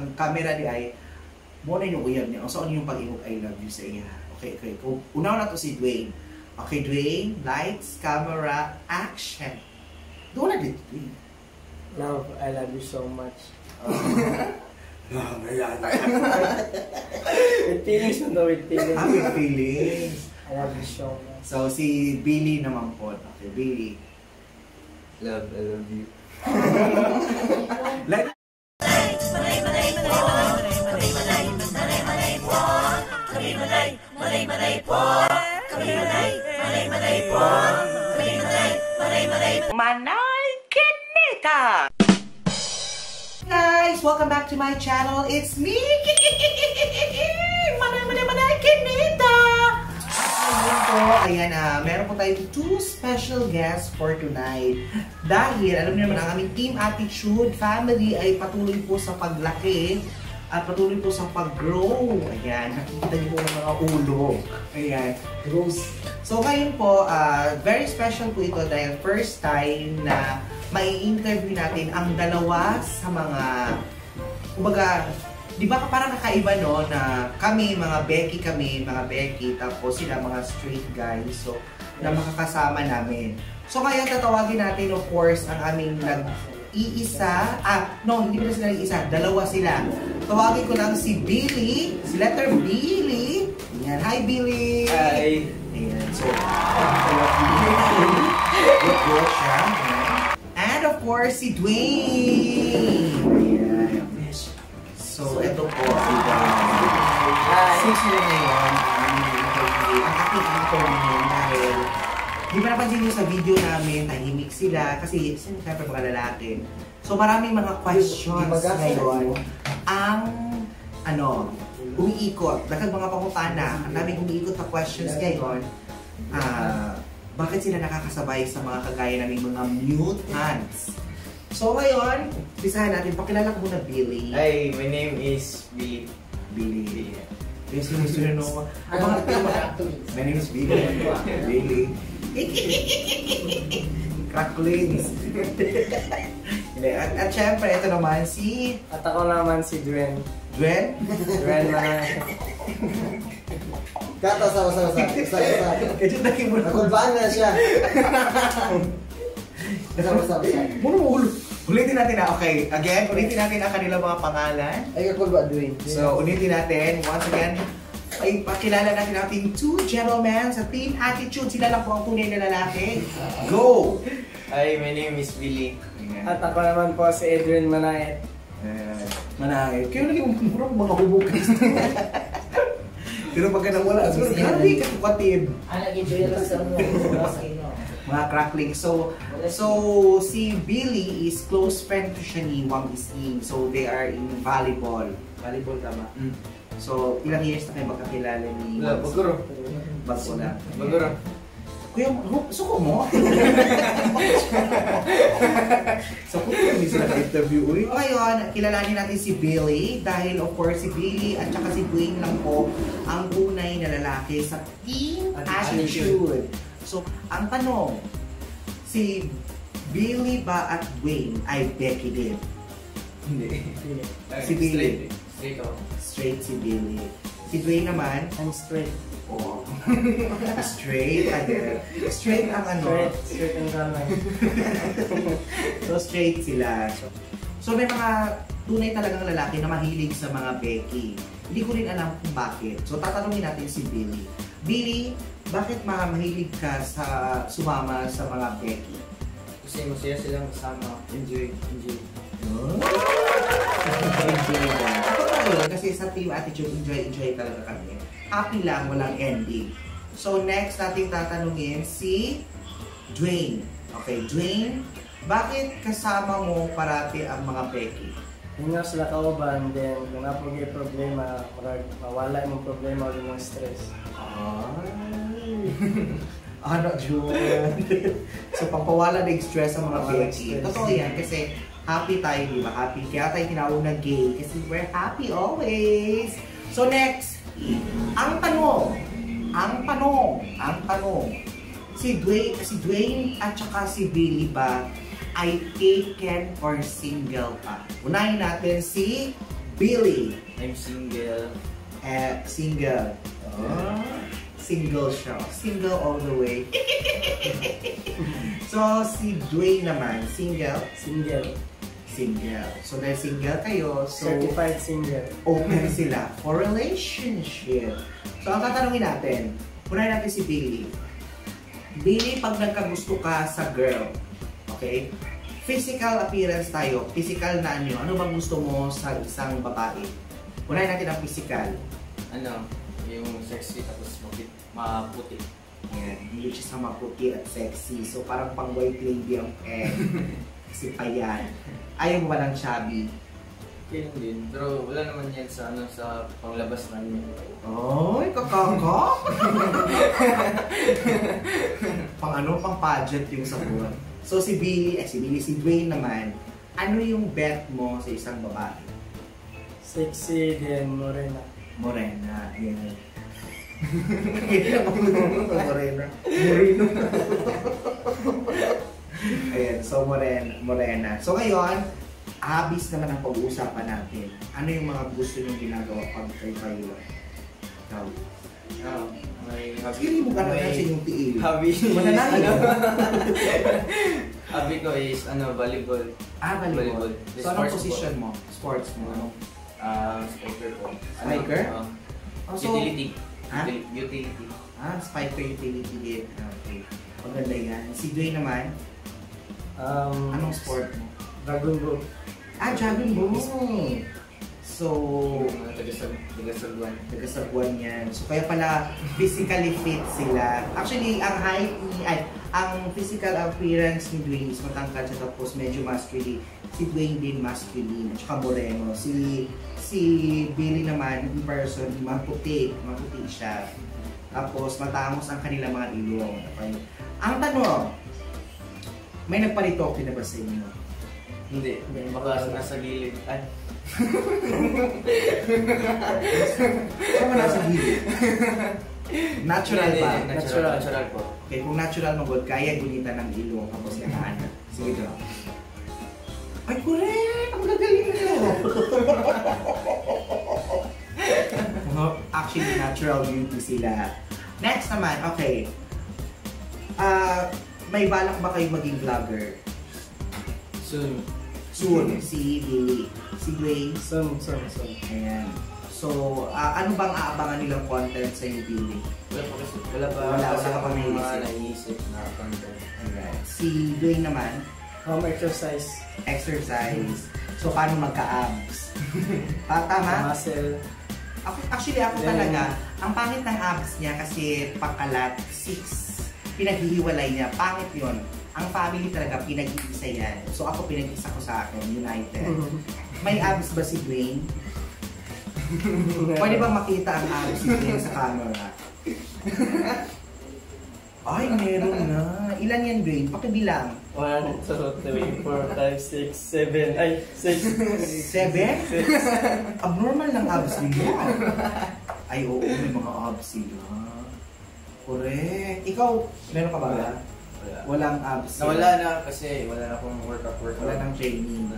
Ang camera di ay mo na yung uyab niya. Ang saan yung pag-iwag I love you sa iya. Okay. Unaw na to si Dwayne. Okay, Dwayne, lights, camera, action. Doon na dito, Dwayne. Love, I love you so much. With feelings mo with feelings. With feelings. I love you so much. So, si Billy naman po. Okay, Billy. Love, I love you. Like, Manay Kinita! Guys, welcome back to my channel. It's me, Manay Kinita! Ayan, meron po tayong 2 special guests for tonight. Dahil, alam niyo naman, ang aming Team Attitude family ay patuloy po sa paglaki at patuloy po sa pag-grow. Ayan, nakikita niyo po ng mga ulo. Ayan, grows. So ngayon po, very special po ito dahil first time na may interview natin ang dalawa sa mga, kumbaga, di ba parang nakaiba no, na kami, mga Becky, tapos sila mga straight guys, so, na makakasama namin. So ngayon, tatawagin natin, of course, ang aming nag-iisa, no, hindi ba sila nag-iisa, dalawa sila. Tawagin ko lang si Billy, si letter Billy. Ayan, hi Billy! Hi! Ayan, so, good siya. And of course, si Dwayne! Ayan. So, ito po, si Dwayne. Since yun ngayon, ang aking interview dahil di ba napansin nyo sa video namin, tahimik sila kasi siyempre mga lalaki. So, maraming mga questions ngayon ang umiikot. Dahil mga pangutana, ang daming umiikot na questions ngayon. Bakit sila nakakasabay sa mga kagaya naming mga mutants? So ngayon, bisahan natin. Pakilala ko muna, Billy. Hi, my name is Billy. Billy. Yes, Mr. No. My name is Billy. Billy. Cracklings. At syempre, ito naman si... At ako naman si Dwayne. Dwayne? Dwayne na... Kata, sama. Kaya lagi mo na. Nakulbaan na siya. Sama. Ulitin natin na, okay. Again, ulitin natin ang kanilang mga pangalan. Ay, kakulba, Dwayne. So, ulitin natin. Once again, ay pakilala natin ating 2 gentlemen sa Team Attitude. Sila lang po ang tunay na lalaki. Go! Hi, my name is Billy. At ako naman po si Edwin Manayet. Manahit. Kaya lagi mong mga hubog ka. Pero pagka nawala, siguro grabe katukatid. Mga crackling. So si Billy is close friend to siya ni Wang Ising. So they are in volleyball. Volleyball tama. So ilang years na kayo magkakilala ni Wang Baguro. Baguro. Kuya, suko mo? So kung kami sila na-interview ulit. Ngayon, kilalanin natin si Billy dahil of course si Billy at saka si Dwayne lang po ang tunay na lalaki sa Team Attitude. So, ang tanong, si Billy ba at Dwayne ay Becky din? Hindi. Si Billy. Straight ako. Straight si Billy. Si Dwayne naman? I'm straight. Oh. Straight again. Straight ang ano? Straight ang kamay. So straight sila. So may mga tunay talagang lalaki na mahilig sa mga Becky. Hindi ko rin alam kung bakit. So tatanungin natin si Billy. Billy, bakit mahilig ka sa sumama sa mga Becky? Kasi masaya silang kasama. Enjoy. Kasi sa Team Attitude, enjoy talaga kami. Happy lang, walang ending. So next natin tatanungin si Dwayne. Okay, Dwayne, bakit kasama mo parati ang mga Becky? Yun nga sila kauban, then kung napagay problema, mawala yung problema o yung stress. Ano, June? So pampawala ng stress ang mga Becky. Totoo yan kasi happy tayo, di ba? Happy. Kaya tayo tinawag na gay kasi we're happy always. So next, ang tanong, si Dwayne at saka si Billy ba ay taken or single pa? Unahin natin si Billy. I'm single. Single. Single siya. Single all the way. So, si Dwayne naman, single. Single. Single. So, dahil single kayo, so Certified single. open sila for relationship. So, ang tatanungin natin, unahin natin si Billy. Billy, pag nagkagusto ka sa girl, okay? Physical appearance tayo. Physical na ano bang gusto mo sa isang babae? Unahin natin ang physical. Ano, yung sexy tapos maputi. Yan, which is ang maputi at sexy. So, parang pang white lady ang peg. Kasi pa yan. Ayaw mo ba ng chubby? Okay lang din. Pero wala naman yan sa sa panglabas namin. Oy, kakaka! Pang pageant yung sabuan. So, si Dwayne naman, ano yung bet mo sa isang babae? Sexy din, morena. Morena, yan. Morena. Moreno. Ayan, so morena. So ngayon, hobbies naman ang pag-uusapan natin. Ano yung mga gusto nyo ginagawa pag kayo? Ikaw. May hobby. Sige mo ka na kasi yung tiil. Hobby. Mananangin. Hobby ko is volleyball. Volleyball. The So anong sports position mo? Sports mo? Spiker po. Spiker? Oh, so, Utility. Ha? Utility. Spiker utility game. Okay. Maganda yan. Si Dwayne naman, anong sport mo? Dragon Boat. Dragon Boat! So, Tagasagwan. taga-Saguan yan. So, kaya pala physically fit sila. Actually, ang height ang physical appearance ni Dwayne is matangkad siya tapos medyo masculine. Si Dwayne din masculine, at saka moreno. Si Billy naman, in person, maputi siya. Tapos, matangos ang kanilang mga ilong. Okay? Ang tanong, may nagparitoke na ba sa inyo? Hindi. Baka nasa gilid. Ay. Saan mo nasa gilid? Natural ba? Natural po. Okay, kung natural mo God, kaya gunitan ng ilong tapos yakaan. Sige ko. Ay, correct! Ang gagaling nyo! Actually, natural beauty sila. Next naman, okay. May balak ba kayo maging vlogger? Soon. Soon, si Billy. Si Dwayne. Son. Ayan. So, ano bang aabangan nilang content sa iyo, Billy? Wala Wala ka pa naisip na content. Alright. Si Dwayne naman, Home exercise. exercise. So, paano magka-abs? Tama? Muscle. Actually, ako talaga, ang pangit ng abs niya kasi pakalat, 6. Pinaghihiwalay niya. Pangit yun. Ang family talaga, pinag-iisa yan. So, ako pinag-isa ko sa akin, united. May abs ba si Dwayne? Pwede ba makita ang abs ni Dwayne sa camera? Ay, meron na. Ilan yan, Dwayne? Pakibilang. 1, 2, 3, 4, 5, 6, 7. Ay, 6. 7? Abnormal ng abs niyo. Ay, oo, may mga abs sila. Correct. Ikaw, meron ka ba? Wala. Walang abs. Nawala na kasi wala na akong workout. Wala nang training.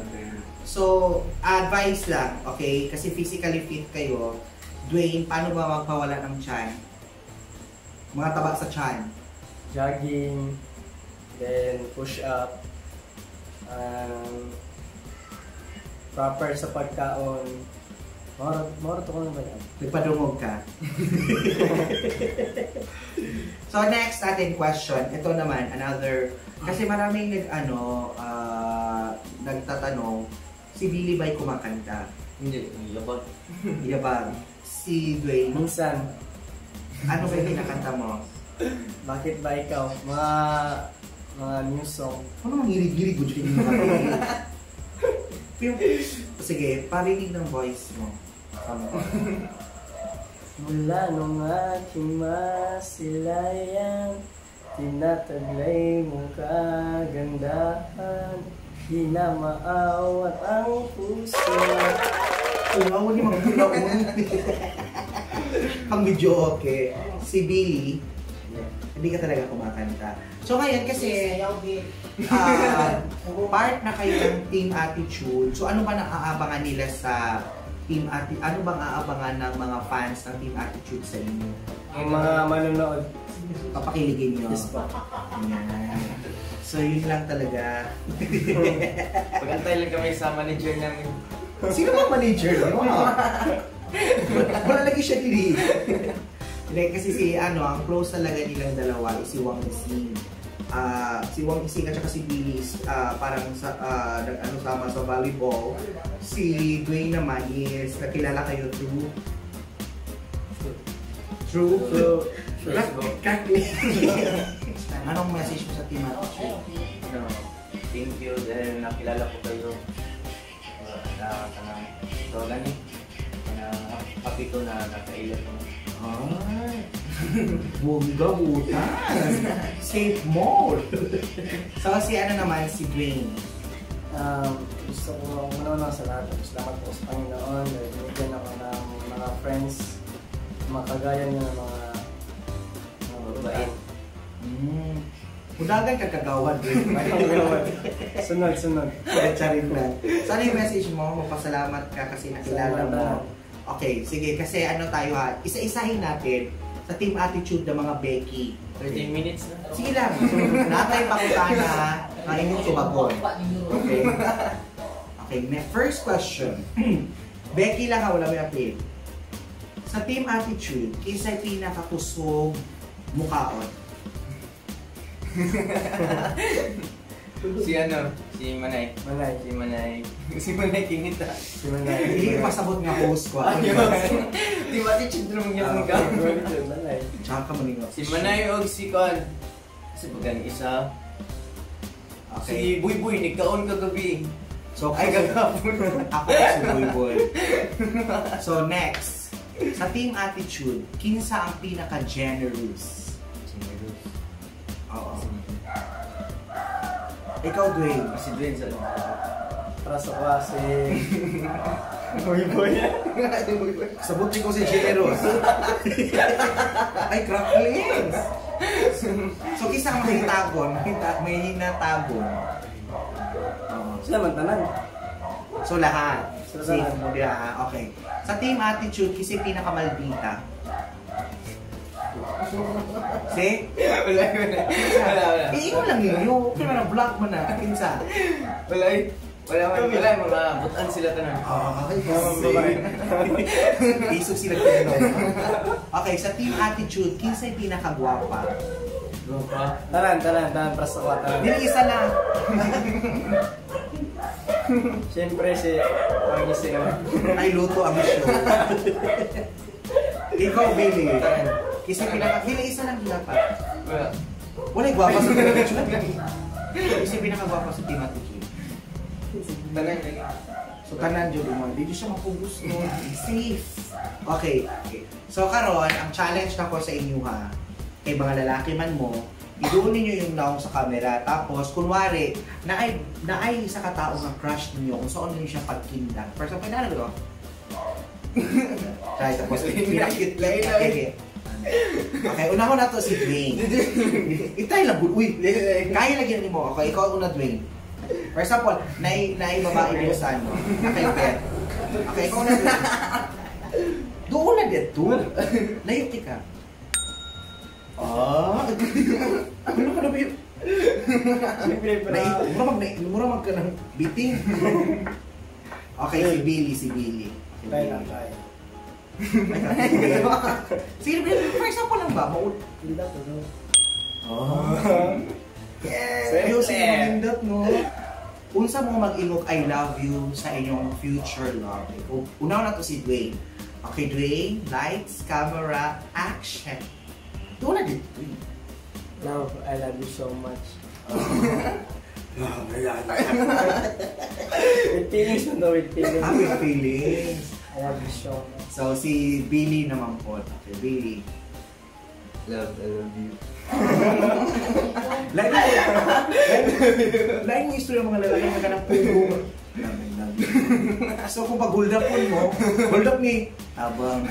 So, advice lang, okay? Kasi physically fit kayo. Dwayne, paano ba magpawala ng tiyan? Mga taba sa tiyan. Jogging. Then push up. Proper sa pagkaon. Moro to ko na ba yan? Nagpadungog ka. So, next natin question. Ito naman, another... Kasi maraming nagtatanong, si Billy ba'y kumakanta? Hindi, labag. Yabang. Si Dwayne, Minsan, ano ba yung kinakanta mo? bakit ba ikaw? Mga new song. Ano mang girig-girig ko dyan yung mga sige, parinig ng voice mo. Mula nung aking masilayan, tinataglay mo kagandahan, di na maawat ang puso. Huwag mo magpulaon. Pang video okay. Si Billy, hindi ka talaga kumakanta. So ngayon kasi, part na kayo ng Team Attitude. So ano ba nang aabangan nila sa Team Attitude? Ano bang aabangan ng mga fans ng Team Attitude sa inyo? Ang mga manonood. Papakiligin nyo. Yes po. Yan. So yun lang talaga. Pag-antay lang kami sa manager namin. Sino bang manager nyo? Wala lagi siya dili. Hindi, kasi si ang close talaga nilang dalawa is si Wang Ising. Si Wang Ising at saka si Billy parang sama sa volleyball. Si Dwayne naman is nakilala kayo through Kakli. Anong message mo sa Team Attitude? No, thank you dahil nakilala ko kayo. So, ganit. Happy ko na nakailan mo. Ay, bongga butas. Safe mode. So si naman, si Dwayne. Gusto ko muna sa lahat. Salamat po sa Panginoon. Dahil binigyan ako ng mga friends. Makagaya niyo ng mga Mabait. Udagan ka kagawad, Dwayne. Sunod. Charin lang. So ano yung message mo? Magpasalamat ka kasi nakilala mo. Okay, sige. Kasi tayo ha. Isa-isahin natin sa Team Attitude ng mga Becky. 13 minutes na. Sige lang. Natay pakutana na inyong tumagon. Okay. Okay, first question. Becky lang ha, wala may appeal. Sa Team Attitude, kisa'y pinakakusog mukhaon. Si Manay. Si Manay kinita. Hindi pasabot nga host ko. Di ba Attitude naman yung mga Tsaka ka maningo. Si Manay o si Kon. Kasi pagani isa. Si Buy nagkaon kagabi. So, Ay gagapon. ako si Boy. So, next. Sa Team Attitude, kinsa ang pinaka-generous? Oo. Ikaw, Dwayne. Si Dwayne sa Para sa klase. Boy. Sabutin ko si generous. Ay, cracklings! So, kinsa ang mahitagon? May hinatagon. Sila man tanan. So, lahat. Sila Safe lahat. mo diya. Okay. Sa Team Attitude, kasi pinakamaldita. See? Wala. Iingon lang yun. Okay na, vlog mo na. Kinsa? Wala mga butan sila tanan. Isog sila tinanong. Okay, sa Team Attitude, kinsa'y pinakagwapa? Tanan, para sa kwata. Dili isa lang. Siyempre si Pangisi naman. Ay, luto ang show. Ikaw, Billy. Kinsa'y Dili isa lang dapat. Wala'y gwapa sa Team Attitude. Kinsa'y pinakagwapa sa Team Attitude. Tanan. So, kanan dyan mo. Hindi siya mapugos no. Safe. Okay. So, karon ang challenge na ko sa inyo ha, kay mga lalaki man mo, idoon ninyo yung naong sa camera. Tapos, kunwari, naay sa katao ng crush ninyo kung saan ninyo siya pagkindang. For example, ko? Try, tapos, pinakit lang. Okay, una ko na to si Dwayne. Itay lang, uy, kaya lagyan mo. Okay, ikaw una, Dwayne. For example, naay babae niyo sa ano, nakayupet. Okay, ikaw na Dwayne. Doon na dito. Layuti ka. Ano ka na ba yun? Mura mag ka ng biting. Okay, si Billy. Tayo. Sige, for example lang ba? Hindi na to. Seryoso yung nindot, no? Unsa mo mag-ingok I love you sa inyong future love. Una na to si Dwayne. Okay, Dwayne, lights, camera, action. Doon na dito. Love, I love you so much. With feelings mo with feelings. With feelings. I love you so much. So, si Billy naman po. Okay, Billy. I love you. Lain mo history ng mga lalaki na ganang puno. So, kung pag hold up mo, hold up ni Tabang.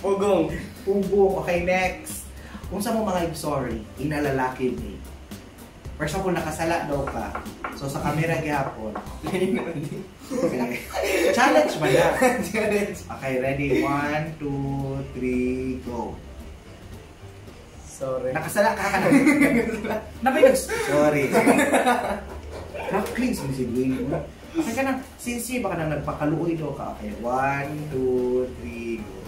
Pugong. Punggo. Okay, next. Kung sa mo mga sorry, inalalaki ni. For example, nakasala daw ka. So sa camera gyapon. Okay. Challenge ba na? Okay, ready? 1, 2, 3, go. Sorry. Nakasala ka na. Sorry. Clean si Dwayne. Okay ka na. Since baka na nagpakaluoy daw ka. Okay, 1, 2, 3, go.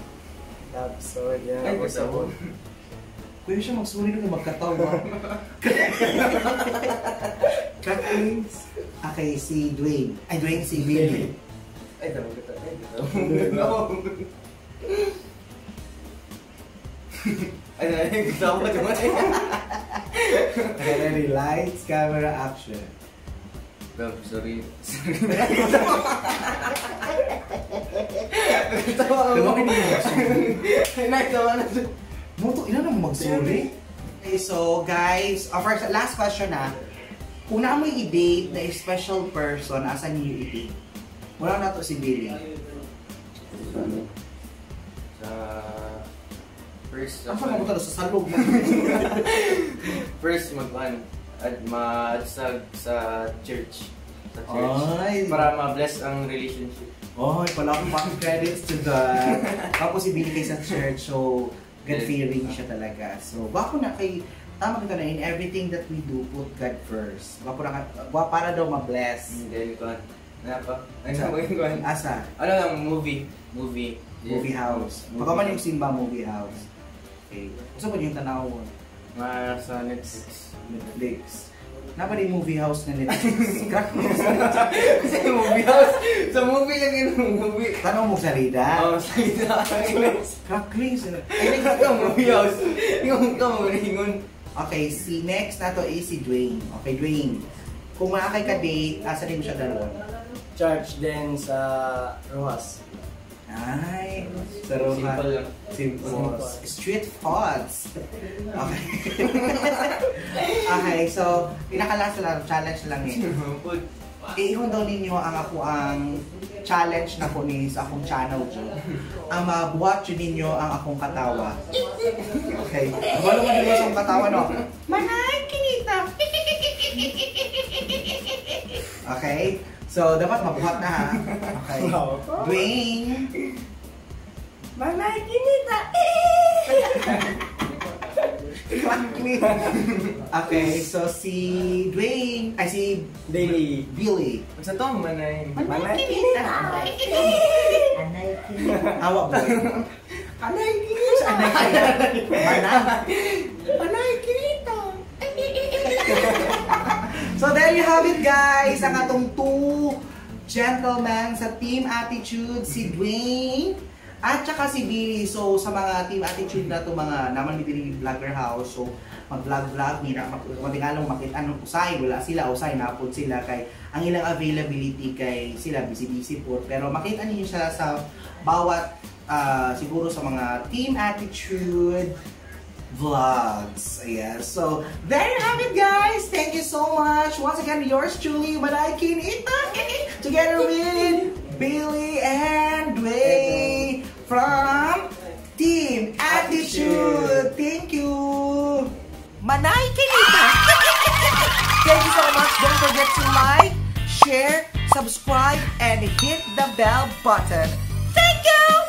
Love sword. Yan Ay, ako sa kasabon. Pwede siya magsuri doon magkataw ba? Crackings. Okay, si Dwayne. Ay, Dwayne, si Billy. Ay, tama kita. Ay, tama. Ay, kita mo naman. Okay, ready? Lights, camera, action. Sorry. Tumawin niyo yung magsuri. Nagtawa na. Moto, ilan ang magsuri? Okay, so guys, first, last question na. Kung na mo i-date na special person, asan niyo i-date? Wala na to si Billy. Sa first, Asa mo sa salog? first magwan at sa church. Sa church. Ay. Para ma-bless ang relationship. Oh, wala akong pang credits to that. Tapos si Billy kay sa church, so God-fearing siya talaga. So, wako na kay, tama kita na, in everything that we do, put God first. Para daw ma-bless. Then, kuhan. Ano pa? Ano ba yung kuhan? Asa? Ano lang, movie. Movie house. Movie. Pagkaman yung Simba movie house. Okay. Gusto ba yung tanaw mo? Mga sa Netflix. Netflix. Napa din movie house na Netflix? Crack mo sa Kasi movie house. Sa movie lang yung movie. Tanong mo sa Rida? Oo, salita. Crack please. Ay, ikaw movie house. Yung ikaw maringon. Okay, si next na to is si Dwayne. Okay, Dwayne. Kung makakay ka date, asan din mo siya dalawang? Church din sa Rojas. Ay, sa Rojas. Simple lang. Simple. Street thoughts. Okay. Okay, so, pinakalasa lang, challenge lang eh. Iihon daw ninyo ang challenge na ko ni sa akong channel dyan. Ang mabuhat yun ninyo ang akong katawa. Okay. Wala mo din sa akong katawa, no? Manay, kinita! Okay. So, dapat mabuhat na ha. Okay. Dwayne! Manay, kinita! Okay, so si Dwayne, ay si Daily. Billy. Sa to, manay. Manay kinita. Anay kinita. Awa boy. Anay kinita. Anay kinita. Manay kinita. So there you have it guys, ang atong two gentlemen sa Team Attitude, si Dwayne at saka si Billy. So sa mga Team Attitude na to, mga naman ni vlogger house, so mag-vlog nila, matigalong makita anong usay, wala sila, usay napod sila kay ang ilang availability kay sila busy po, pero makita niyo siya sa bawat siguro sa mga Team Attitude vlogs. Ayan. So, there you have it guys. Thank you so much. Once again, yours truly, Manay Kinita, together with Billy and Dwayne from Team Attitude. Thank you. Manay Kinita. Thank you so much. Don't forget to like, share, subscribe, and hit the bell button. Thank you.